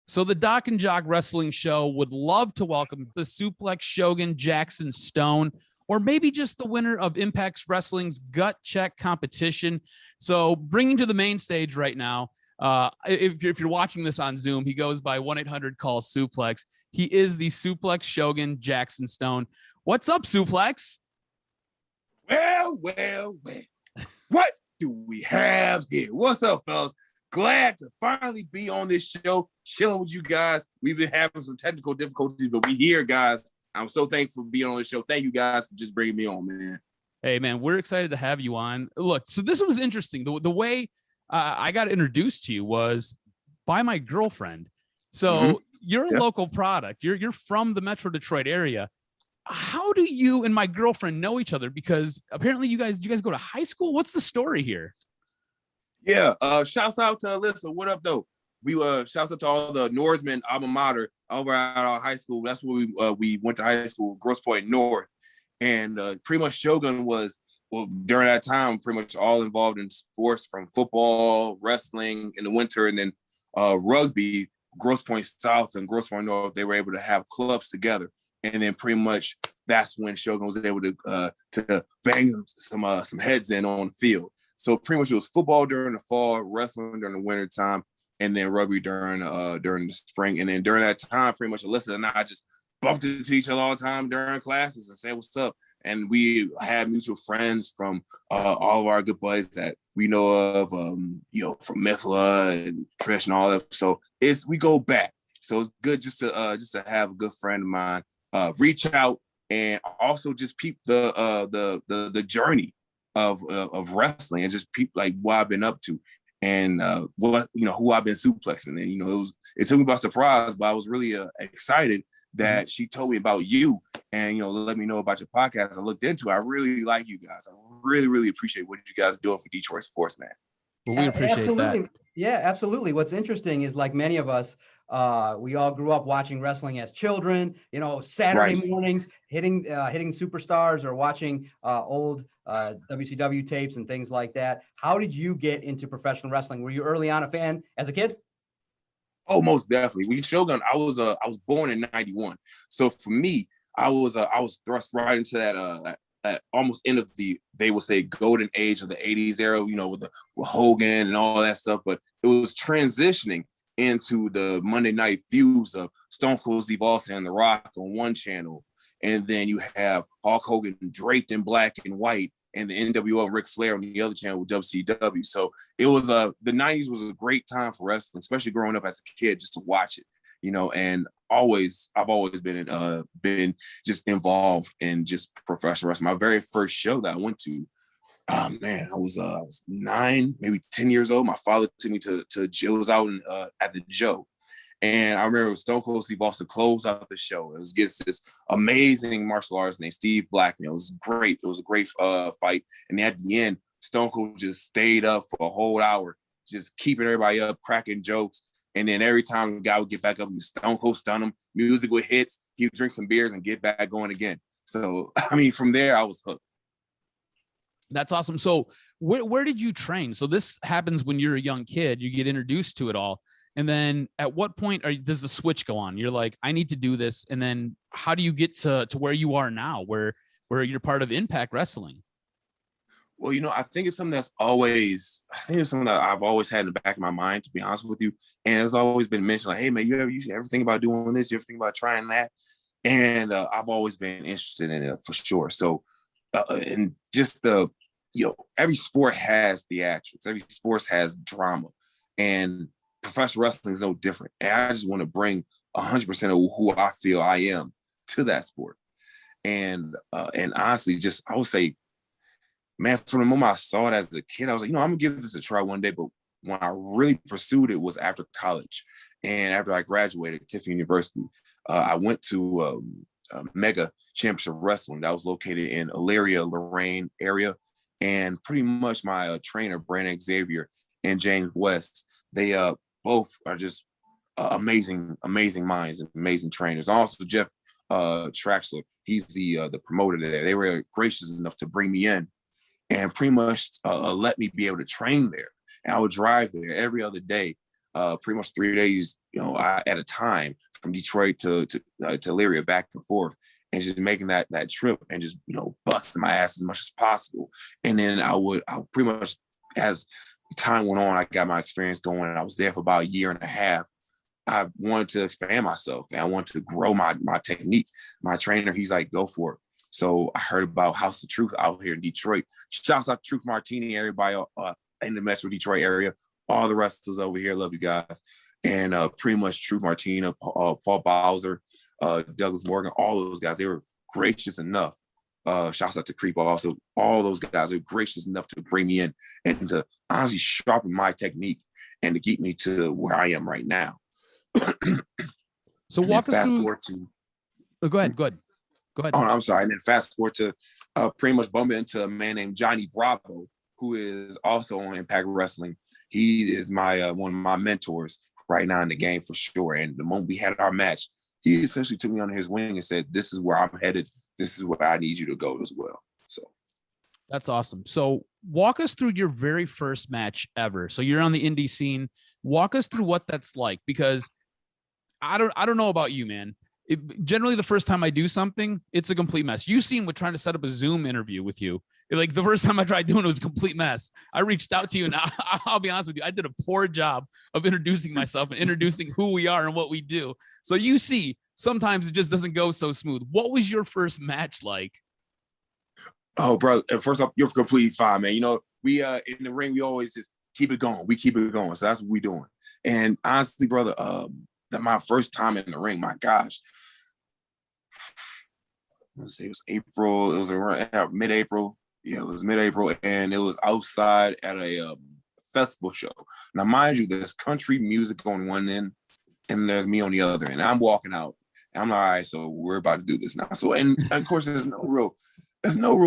So the Doc and Jock Wrestling Show would love to welcome the Suplex Shogun Jackson Stone, or maybe just the winner of Impact Wrestling's Gut Check competition. So bringing to the main stage right now, if you're watching this on Zoom, he goes by 1-800-CALL-SUPLEX. He is the Suplex Shogun Jackson Stone. What's up, Suplex? Well. What do we have here? What's up, fellas? Glad to finally be on this show, chilling with you guys. We've been having some technical difficulties, but we here, guys. I'm so thankful for being on the show. Thank you guys for just bringing me on, man. Hey, man, we're excited to have you on. Look, so this was interesting. The way I got introduced to you was by my girlfriend. So you're a local product. You're from the Metro Detroit area. How do you and my girlfriend know each other? Because apparently you guys go to high school. What's the story here? Yeah, shouts out to Alyssa. What up, though? We shouts out to all the Norsemen alma mater over at our high school. That's where we went to high school, Grosse Pointe North, and pretty much Shogun was during that time pretty much all involved in sports, from football, wrestling in the winter, and then rugby. Grosse Pointe South and Grosse Pointe North, they were able to have clubs together, and then pretty much that's when Shogun was able to bang some heads in on the field. So pretty much it was football during the fall, wrestling during the winter time, and then rugby during the spring. And then during that time, pretty much Alyssa and I just bumped into each other all the time during classes and said, what's up? And we had mutual friends from all of our good buddies that we know of, from Mithla and Trish and all that. So we go back. So it's good just to have a good friend of mine reach out and also just peep the journey of wrestling and just people like what I've been up to and who I've been suplexing. And it took me by surprise, but I was really excited that she told me about you and let me know about your podcast. I looked into it. I really like you guys. I really, really appreciate what you guys are doing for Detroit sports, man. Well, we appreciate that. Yeah, absolutely. What's interesting is, like many of us, we all grew up watching wrestling as children, Saturday mornings, hitting superstars or watching old WCW tapes and things like that. How did you get into professional wrestling? Were you early on a fan as a kid? Oh, most definitely. We Shogun. I was born in '91, so for me, I was thrust right into that almost end of they would say golden age of the '80s era, with Hogan and all that stuff. But it was transitioning into the Monday night feuds of Stone Cold Steve Austin and The Rock on one channel, and then you have Hulk Hogan draped in black and white, and the NWO and Ric Flair on the other channel with WCW. So it was the '90s was a great time for wrestling, especially growing up as a kid, just to watch it, and I've always been just involved in just professional wrestling. My very first show that I went to, I was 9, maybe 10 years old. My father took me to Joe. It was out at the Joe. And I remember Stone Cold Steve Austin closed out the show. It was against this amazing martial artist named Steve Blackman. It was great. It was a great fight. And at the end, Stone Cold just stayed up for a whole hour, just keeping everybody up, cracking jokes. And then every time the guy would get back up, Stone Cold stun him, music would hit, he would drink some beers and get back going again. So, from there, I was hooked. That's awesome. So where did you train? So this happens when you're a young kid, you get introduced to it all. And then at what point does the switch go on? You're like, I need to do this. And then how do you get to where you are now, where you're part of Impact Wrestling? Well, I think it's something that I've always had in the back of my mind, to be honest with you. And it's always been mentioned, like, hey, man, you ever think about doing this? You ever think about trying that? And I've always been interested in it for sure. So, and just every sport has theatrics. Every sport has drama. And professional wrestling is no different. And I just want to bring 100% of who I feel I am to that sport. And honestly, just, I would say, man, from the moment I saw it as a kid, I was like, I'm going to give this a try one day. But when I really pursued it was after college. And after I graduated at Tiffany University, I went to Mega Championship Wrestling that was located in Elyria, Lorraine area. And pretty much my trainer, Brandon Xavier and James West, they both are just amazing minds and amazing trainers. Also, Jeff Traxler, he's the promoter there. They were gracious enough to bring me in and pretty much let me be able to train there. And I would drive there every other day pretty much 3 days, at a time from Detroit to Elyria, back and forth, and just making that trip and just, busting my ass as much as possible. And then I pretty much, as time went on, I got my experience going, and I was there for about a year and a half. I wanted to expand myself, and I wanted to grow my technique. My trainer, he's like, go for it. So I heard about House of Truth out here in Detroit. Shouts out to Truth Martini, everybody in the Metro Detroit area. All the wrestlers over here, love you guys. And pretty much Truth Martina, Paul Bowser, Douglas Morgan, all those guys, they were gracious enough. Shouts out to Creep also. All those guys are gracious enough to bring me in and to honestly sharpen my technique and to get me to where I am right now. So walk us through. Go ahead. Oh, I'm sorry. And then fast forward to pretty much bump into a man named Johnny Bravo, who is also on Impact Wrestling. He is my one of my mentors right now in the game for sure. And the moment we had our match, he essentially took me under his wing and said, "This is where I'm headed. This is where I need you to go as well." So that's awesome. So walk us through your very first match ever. So you're on the indie scene. Walk us through what that's like, because I don't know about you, man. Generally, the first time I do something, it's a complete mess. You seen with trying to set up a Zoom interview with you. Like the first time I tried doing it was a complete mess. I reached out to you, and I'll be honest with you, I did a poor job of introducing myself and introducing who we are and what we do. So you see, sometimes it just doesn't go so smooth. What was your first match like? Oh, bro, first off, you're completely fine, man. We in the ring, we always just keep it going. We keep it going. So that's what we're doing. And honestly, brother, my first time in the ring, my gosh. Let's say it was April. It was around mid-April. Yeah, it was mid-April, and it was outside at a festival show. Now, mind you, there's country music on one end, and there's me on the other end. I'm walking out, and I'm like, all right, so we're about to do this now. So, and of course, there's no real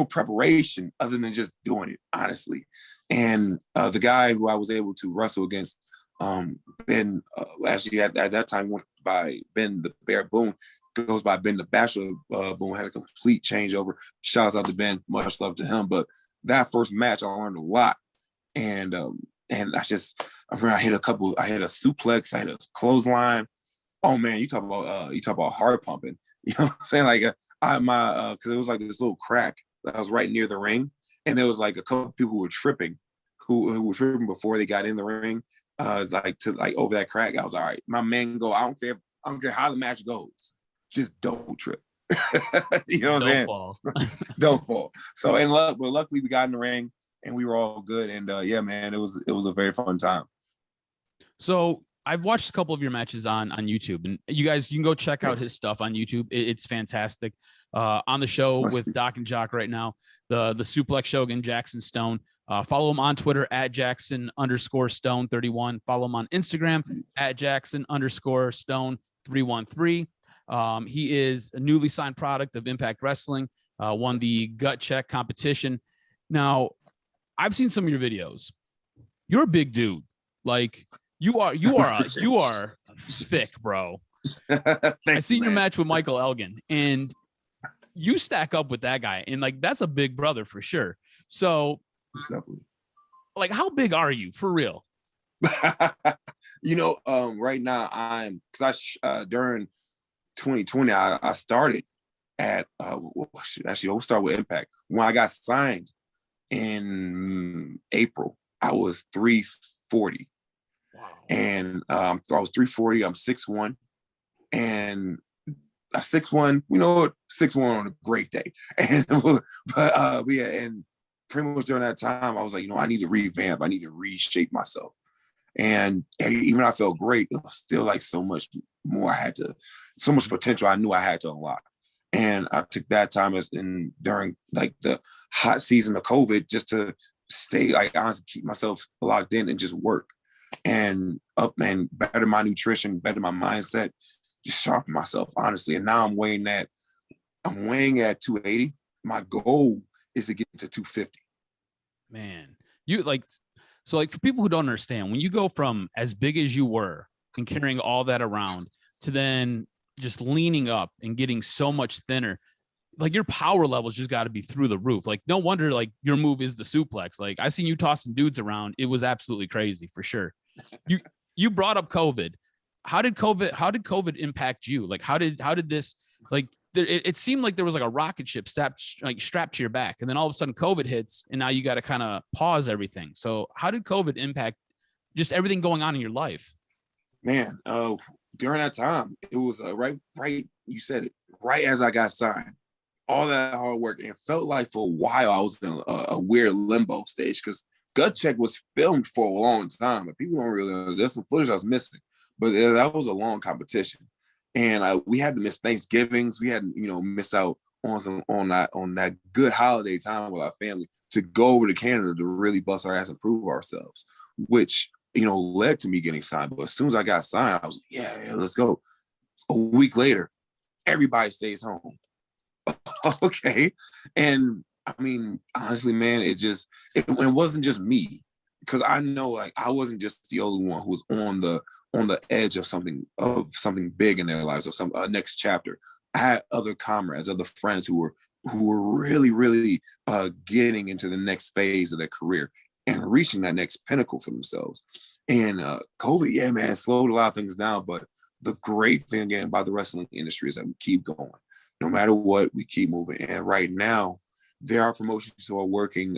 preparation other than just doing it, honestly. And the guy who I was able to wrestle against, Ben, actually at that time went by Ben the Bear Boone, goes by Ben the Bachelor Boone, had a complete changeover. Shouts out to Ben, much love to him. But that first match, I learned a lot. And I remember I hit a suplex, I hit a clothesline. Oh man, you talk about heart pumping. You know what I'm saying? Like because it was like this little crack that was right near the ring. And there was like a couple people who were tripping before they got in the ring. Over that crack. I was all right. My man I don't care how the match goes. Just don't trip. You know what I'm saying? Fall. Don't fall. So but luckily we got in the ring and we were all good. And yeah, man, it was a very fun time. So I've watched a couple of your matches on YouTube, and you guys, you can go check out his stuff on YouTube. It's fantastic. On the show with DocNJock right now, the Suplex Shogun, Jackson Stone. Follow him on Twitter at Jackson_Stone31. Follow him on Instagram at Jackson_Stone313. He is a newly signed product of Impact Wrestling, won the gut check competition. Now, I've seen some of your videos. You're a big dude. Like you are thick, bro. I seen your match with Michael Elgin, and you stack up with that guy. And like, that's a big brother for sure. So like, how big are you for real? Right now during 2020, I started at we'll start with Impact. When I got signed in April, I was 340. Wow. And I was 340. I'm 6'1", and 6'1", 6'1" on a great day. And and pretty much during that time, I was like, I need to revamp. I need to reshape myself. And even though I felt great, it was still like so much more. So much potential I knew I had to unlock. And I took that time during like the hot season of COVID just to stay, like, honestly, keep myself locked in and just work and better my nutrition, better my mindset, just sharpen myself, honestly. And now I'm weighing at 280. My goal is to get to 250. Man, so for people who don't understand, when you go from as big as you were and carrying all that around to then just leaning up and getting so much thinner, like your power levels just got to be through the roof. Like, no wonder like your move is the suplex. Like, I seen you tossing dudes around. It was absolutely crazy for sure. you brought up COVID. How did COVID impact you? Like, how did this, like, it seemed like there was like a rocket ship strapped to your back, and then all of a sudden COVID hits, and now you got to kind of pause everything. So how did COVID impact just everything going on in your life? Man, during that time, it was right. You said it, right as I got signed. All that hard work, and it felt like for a while I was in a weird limbo stage, because Gut Check was filmed for a long time, but people don't realize there's some footage I was missing. But that was a long competition, and we had to miss Thanksgivings. We had to, miss out on that good holiday time with our family to go over to Canada to really bust our ass and prove ourselves, which led to me getting signed. But as soon as I got signed, I was like, yeah, let's go. A week later, everybody stays home. Okay. And I mean, honestly, man, it wasn't just me, because I know, like, I wasn't just the only one who was on the edge of something big in their lives, or some next chapter. I had other comrades, other friends who were really, really getting into the next phase of their career and reaching that next pinnacle for themselves. And COVID, yeah, man, slowed a lot of things down. But the great thing again about the wrestling industry is that we keep going. No matter what, we keep moving. And right now, there are promotions who are working,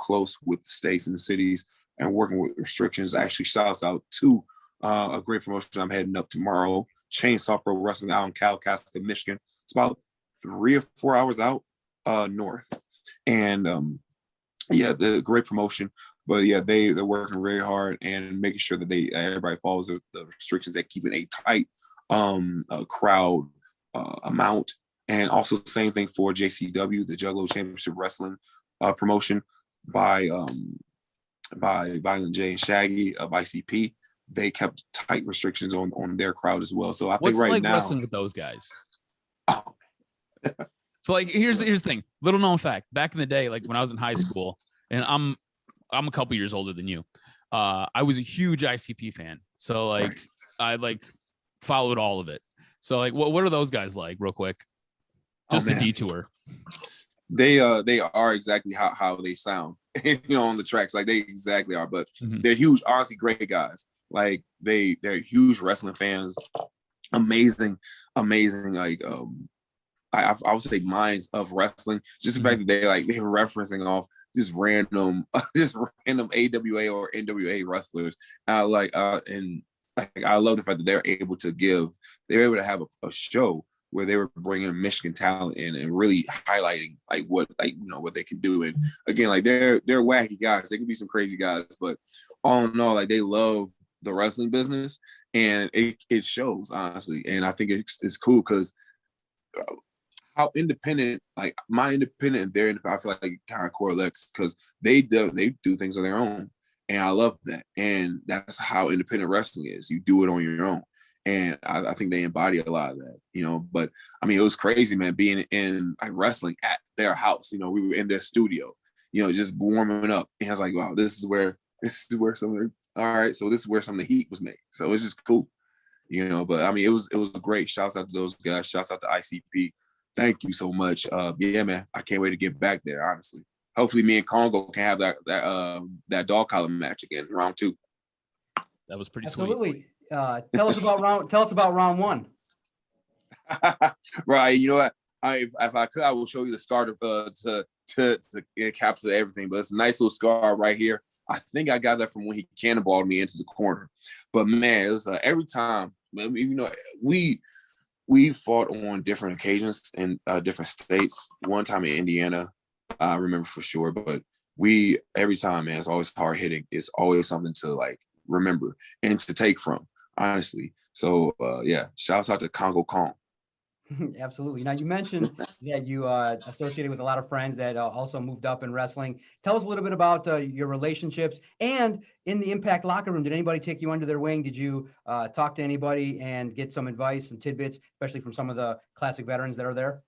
close with states and cities and working with restrictions. Actually, shouts out to a great promotion I'm heading up tomorrow, Chainsaw Pro Wrestling out in Kalkaska, Michigan. It's about 3 or 4 hours out north. And the great promotion. But yeah, they're working really hard and making sure that everybody follows the restrictions. They keep it a tight crowd amount. And also the same thing for JCW, the Juggalo Championship Wrestling promotion by Violent J and Shaggy of ICP. They kept tight restrictions on their crowd as well. So I think right now, wrestling with those guys. Oh. So like here's the thing. Little known fact. Back in the day, like when I was in high school, and I'm a couple years older than you. I was a huge ICP fan. So like I followed all of it. So like what are those guys like, real quick? Just a detour. They are exactly how they sound, on the tracks. Like they exactly are, but they're huge, honestly, great guys. Like they're huge wrestling fans, amazing. Like I would say minds of wrestling. Just the fact that they were referencing off just random AWA or NWA wrestlers. I love the fact that they're able to have a show where they were bringing Michigan talent in and really highlighting what they can do. And again, like they're wacky guys. They can be some crazy guys, but all in all, like they love the wrestling business, and it shows, honestly. And I think it's cool because how independent, like my independent and their independent, I feel like it kind of correlates because they do things on their own. And I love that. And that's how independent wrestling is. You do it on your own. And I think they embody a lot of that, but I mean, it was crazy, man, being in wrestling at their house. We were in their studio, just warming up. And I was like, wow, this is where all right. So this is where some of the heat was made. So it's just cool, but I mean, it was great. Shouts out to those guys. Shouts out to ICP. Thank you so much. Yeah, man, I can't wait to get back there, honestly. Hopefully me and Congo can have that dog collar match again, round 2. That was pretty Absolutely. Sweet. Tell us about round 1. Right. You know what? If I could, I will show you the scar to encapsulate everything. But it's a nice little scar right here. I think I got that from when he cannonballed me into the corner. But man, it was every time. We fought on different occasions in different states. One time in Indiana, I remember for sure. But every time, man, it's always hard hitting. It's always something to remember and to take from, honestly. So yeah, shouts out to Congo Kong. Absolutely. Now you mentioned that you associated with a lot of friends that also moved up in wrestling. Tell us a little bit about your relationships, and in the Impact locker room, did anybody take you under their wing? Did you talk to anybody and get some advice and tidbits, especially from some of the classic veterans that are there?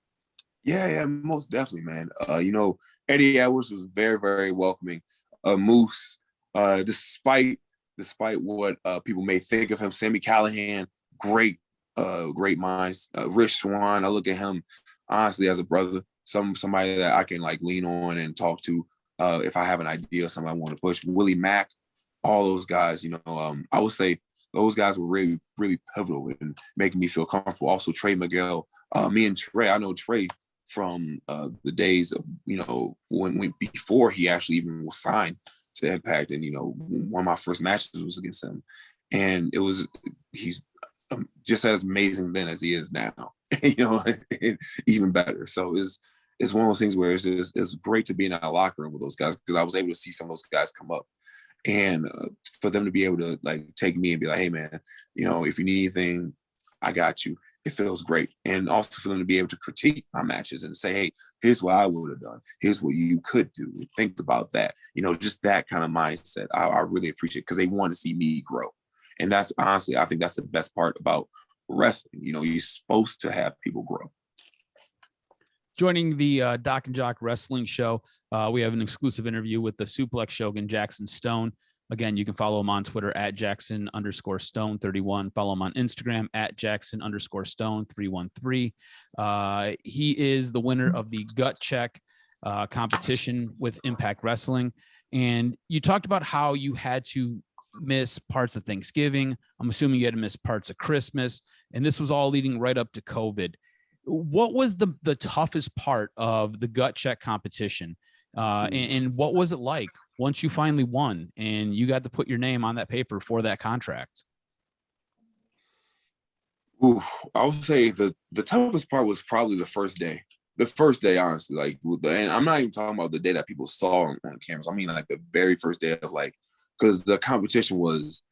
Yeah, most definitely, man. Eddie Edwards was very, very welcoming. Moose, despite what people may think of him, Sammy Callahan, great minds. Rich Swan, I look at him honestly as a brother, somebody that I can lean on and talk to if I have an idea, somebody I want to push. Willie Mack, all those guys, I would say those guys were really, really pivotal in making me feel comfortable. Also, Trey Miguel, me and Trey, I know Trey from the days of, when before he actually even was signed to Impact. And, one of my first matches was against him. And he's just as amazing then as he is now, even better. So it's one of those things where it's great to be in that locker room with those guys, because I was able to see some of those guys come up, and for them to be able to like take me and be like, hey man, if you need anything, I got you. It feels great. And also for them to be able to critique my matches and say, hey, here's what I would have done. Here's what you could do. Think about that. Just that kind of mindset. I really appreciate it, because they want to see me grow. And that's honestly, I think that's the best part about wrestling. You're supposed to have people grow. Joining the DocNJock Wrestling Show, we have an exclusive interview with the Suplex Shogun, Jackson Stone. Again, you can follow him on Twitter at Jackson_Stone31. Follow him on Instagram at Jackson_Stone313. He is the winner of the Gut Check competition with Impact Wrestling. And you talked about how you had to miss parts of Thanksgiving. I'm assuming you had to miss parts of Christmas. And this was all leading right up to COVID. What was the toughest part of the Gut Check competition? And what was it like once you finally won and you got to put your name on that paper for that contract? Ooh, I would say the toughest part was probably the first day. The first day, honestly, and I'm not even talking about the day that people saw on cameras. I mean, like the very first day of because the competition was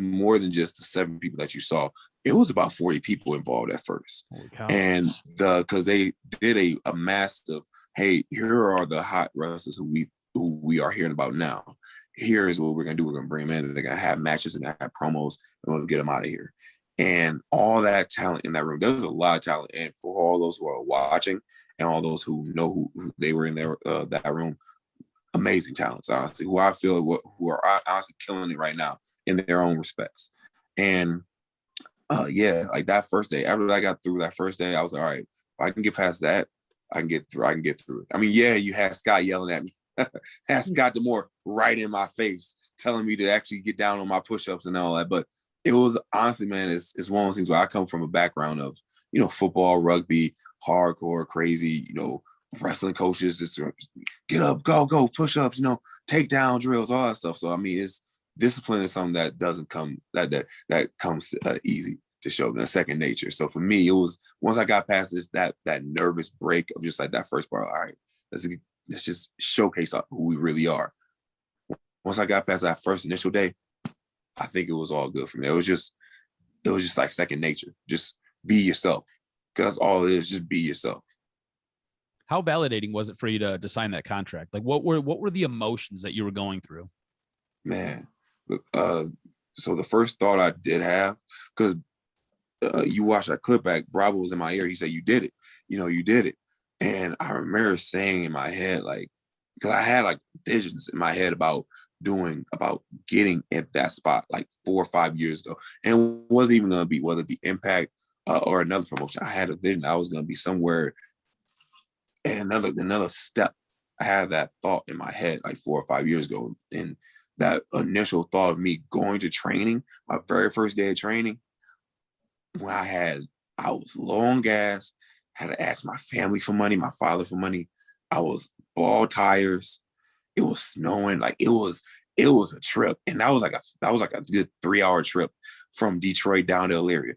more than just the 7 people that you saw. It was about 40 people involved at first. And because they did a massive, hey, here are the hot wrestlers who we are hearing about now. Here is what we're going to do. We're going to bring them in. They're going to have matches and have promos, and we'll get them out of here. And all that talent in that room, there was a lot of talent. And for all those who are watching and all those who know who they were in there, that room, amazing talents, honestly, who I feel who are honestly killing it right now in their own respects. And like that first day, after I got through that first day, I was like, all right, if I can get past that, I can get through it. I mean, yeah, you had Scott yelling at me, had Scott D'Amore right in my face, telling me to actually get down on my push-ups and all that. But it was honestly, man, it's one of those things where I come from a background of, football, rugby, hardcore, crazy, wrestling coaches, just get up, go, push-ups, take down drills, all that stuff. So I mean, discipline is something that doesn't come that comes easy to show, in second nature. So for me, it was once I got past that nervous break of just like that first part, all right, let's just showcase who we really are. Once I got past that first initial day, I think it was all good for me. It was just like second nature. Just be yourself, because all it is, just be yourself. How validating was it for you to sign that contract? Like, what were the emotions that you were going through? Man, so the first thought I did have, because you watch that clip back, Bravo was in my ear. He said, "You did it. You did it." And I remember saying in my head, because I had visions in my head about getting at that spot 4 or 5 years ago, and it wasn't even going to be whether it be Impact or another promotion. I had a vision. I was going to be somewhere and another step. I had that thought in my head 4 or 5 years ago, and that initial thought of me going to training, my very first day of training, when I was low on gas, had to ask my family for money, my father for money. I was bald tires. It was snowing. It was a trip. And that was like a good 3-hour trip from Detroit down to Elyria.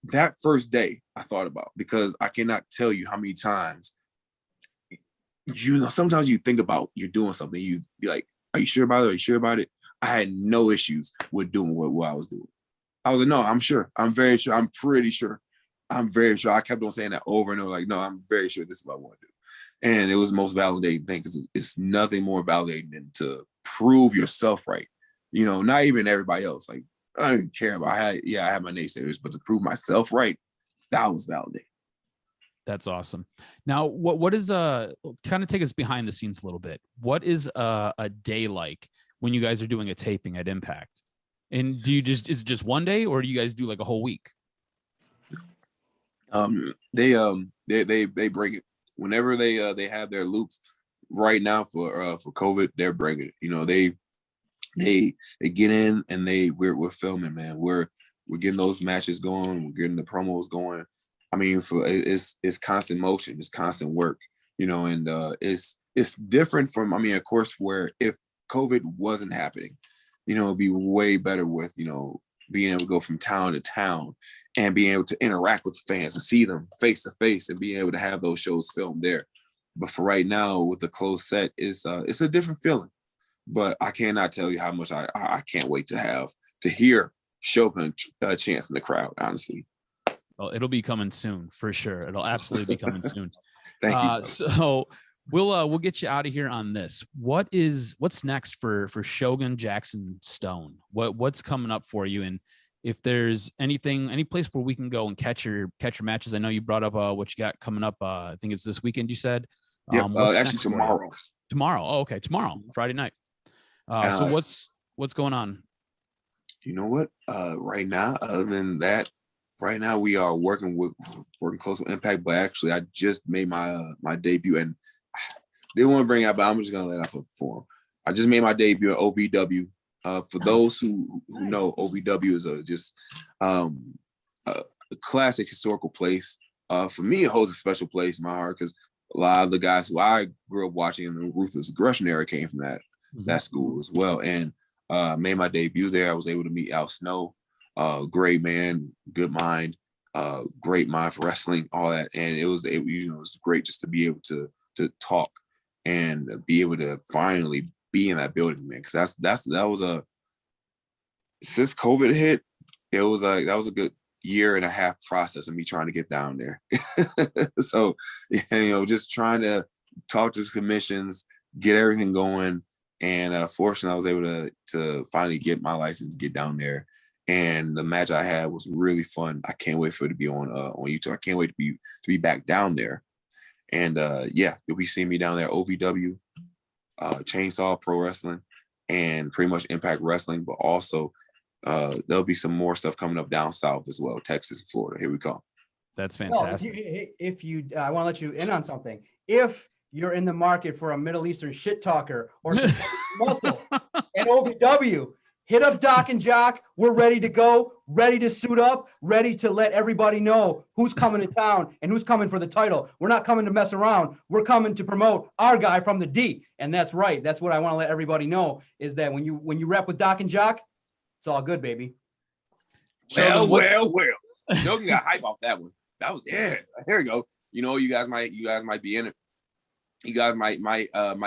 That first day I thought about, because I cannot tell you how many times, sometimes you think about you're doing something, you be like, are you sure about it? Are you sure about it? I had no issues with doing what I was doing. I was like, no, I'm sure. I'm very sure. I'm pretty sure. I'm very sure. I kept on saying that over and over, no, I'm very sure this is what I want to do. And it was the most validating thing, because it's nothing more validating than to prove yourself right. Not even everybody else. I didn't care about. I had my naysayers, but to prove myself right, that was validating. That's awesome. Now, what is kind of take us behind the scenes a little bit? What is a day like when you guys are doing a taping at Impact? And is it just one day, or do you guys do a whole week? They break it whenever they have their loops. Right now for COVID, they're breaking it. they get in and we're filming, man. We're getting those matches going. We're getting the promos going. I mean, it's constant motion, it's constant work, and it's different from, I mean, of course, where if COVID wasn't happening, it'd be way better with, being able to go from town to town and being able to interact with the fans and see them face to face and being able to have those shows filmed there. But for right now, with the closed set, it's a different feeling. But I cannot tell you how much I can't wait to hear Shogun chants in the crowd, honestly. Well, it'll be coming soon for sure. It'll absolutely be coming soon. Thank you. So we'll get you out of here on this. What's next for Shogun Jackson Stone? What's coming up for you? And if there's any place where we can go and catch your matches. I know you brought up what you got coming up. I think it's this weekend, you said. Yeah, actually tomorrow. Tomorrow. Oh, okay. Tomorrow, Friday night. So what's going on? You know what? Right now, other than that, right now we are working close with Impact, but actually I just made my debut, and they want to bring it up, but I'm just gonna let it off for them. I just made my debut at OVW. For those who know, OVW is a classic historical place. For me, it holds a special place in my heart because a lot of the guys who I grew up watching in the Ruthless Aggression era came from that school as well. And made my debut there. I was able to meet Al Snow, great man, good mind, great mind for wrestling, all that. And it was great just to be able to talk and be able to finally be in that building, man. Because that was since COVID hit, that was a good year and a half process of me trying to get down there. So, just trying to talk to the commissions, get everything going. And fortunately, I was able to finally get my license, get down there. And the match I had was really fun. I can't wait for it to be on YouTube. I can't wait to be back down there. And you'll be seeing me down there, OVW, Chainsaw Pro Wrestling, and pretty much Impact Wrestling. But also, there'll be some more stuff coming up down south as well, Texas and Florida. Here we go. That's fantastic. Well, I want to let you in on something. If you're in the market for a Middle Eastern shit talker or muscle at OVW, hit up DocNJock. We're ready to go, ready to suit up, ready to let everybody know who's coming to town and who's coming for the title. We're not coming to mess around. We're coming to promote our guy from the D. And that's right. That's what I want to let everybody know, is that when you rep with DocNJock, it's all good, baby. Well. Shogun got hype off that one. That was, yeah. Here we go. You guys might be in it. You guys might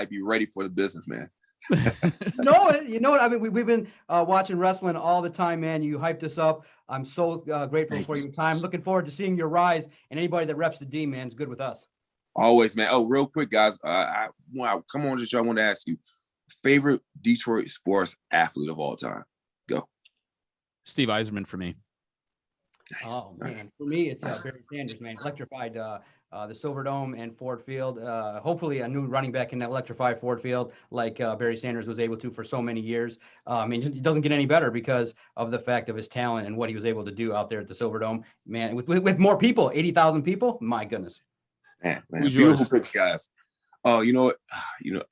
be ready for the business, man. You know what? I mean, we've been watching wrestling all the time, man. You hyped us up. I'm so grateful for your time. Looking forward to seeing your rise. And anybody that reps the D, man, is good with us. Always, man. Oh, real quick, guys. Come on, I want to ask you, favorite Detroit sports athlete of all time? Go. Steve Eiserman for me. Nice. Oh man, for me it's Barry Sanders, man. Electrified the Silverdome and Ford Field. Hopefully a new running back in that electrified Ford Field like Barry Sanders was able to for so many years. I mean, it doesn't get any better because of the fact of his talent and what he was able to do out there at the Silverdome. Man, with more people, 80,000 people. My goodness. Man, beautiful pitch, guys. Oh, you know what?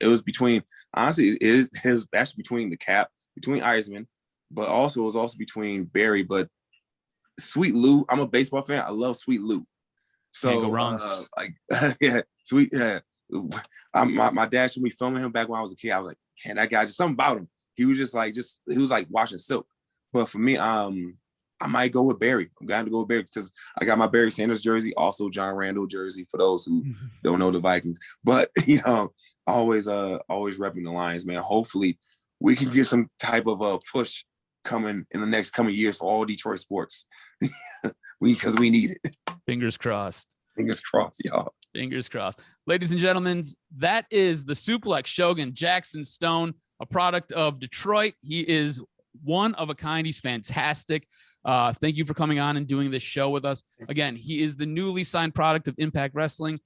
It was between, honestly, it is actually between Eisman, but also it was also between Barry. But Sweet Lou, I'm a baseball fan. I love Sweet Lou. So, can't go wrong. Yeah, Sweet. Yeah, my dad showed me filming him back when I was a kid. I was like, man, that guy, just something about him. He was he was like watching Silk. But for me, I might go with Barry. I'm going to go with Barry because I got my Barry Sanders jersey, also John Randall jersey for those who don't know the Vikings. But always repping the Lions, man. Hopefully, we can get some type of a push coming in the next coming years for all Detroit sports, because we need it. Fingers crossed. Fingers crossed, y'all. Fingers crossed. Ladies and gentlemen, that is the Suplex Shogun, Jackson Stone, a product of Detroit. He is one of a kind. He's fantastic. Thank you for coming on and doing this show with us. Again, he is the newly signed product of Impact Wrestling.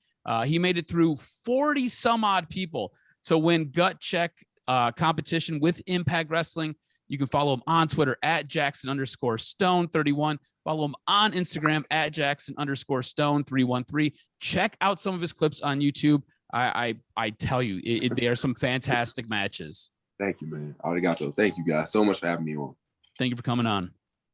He made it through 40 some odd people to win gut check competition with Impact Wrestling. You can follow him on Twitter at Jackson_Stone31. Follow him on Instagram at Jackson_Stone313. Check out some of his clips on YouTube. I tell you, they are some fantastic matches. Thank you, man. Arigato. Thank you guys so much for having me on. Thank you for coming on.